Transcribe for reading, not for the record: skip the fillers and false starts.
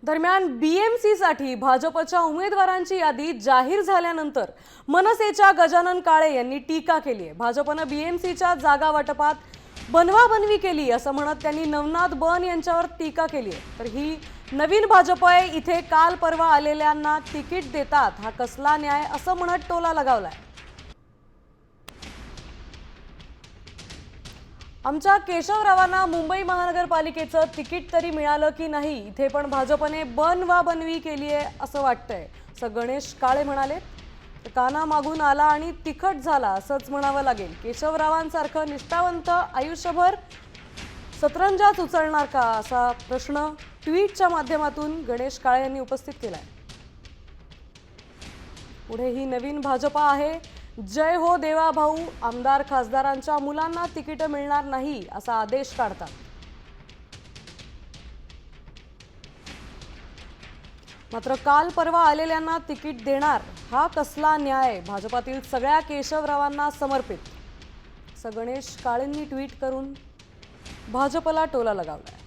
दरम्यान बीएमसीसाठी भाजपच्या उमेदवारांची यादी जाहीर झाल्यानंतर मनसेच्या गजानन काळे यांनी टीका केली आहे। भाजपने बीएमसीच्या जागा वाटपात बनवाबनवी केली असं म्हणत त्यांनी नवनाथ बन यांच्यावर टीका केली आहे। तर ही नवीन भाजप आहे, इथे काल परवा आलेल्यांना तिकीट देतात, हा कसला न्याय असं म्हणत टोला लगावलाय। आमच्या केशवरावांना मुंबई महानगरपालिकेचं तिकीट तरी मिळालं की नाही, इथे पण भाजपने बनवाबनवी केली आहे असं वाटतंय, असं गणेश काळे म्हणाले। काना मागून आला आणि तिखट झाला असंच म्हणावं लागेल। केशवरावांसारखं निष्ठावंत आयुष्यभर सतरंजाच उचलणार का, असा प्रश्न ट्विटच्या माध्यमातून गणेश काळे यांनी उपस्थित केलाय। पुढे ही नवीन भाजप आहे, जय हो देवा भाऊ, आमदार खासदारांच्या मुलांना तिकीट मिळणार नाही असा आदेश काढतात। मात्र काल परवा आलेल्यांना तिकीट देणार, हा कसला न्याय, भाजपातील सगळ्या केशवरावांना समर्पित, असं गणेश काळेंनी ट्विट करून भाजपला टोला लगावलाय।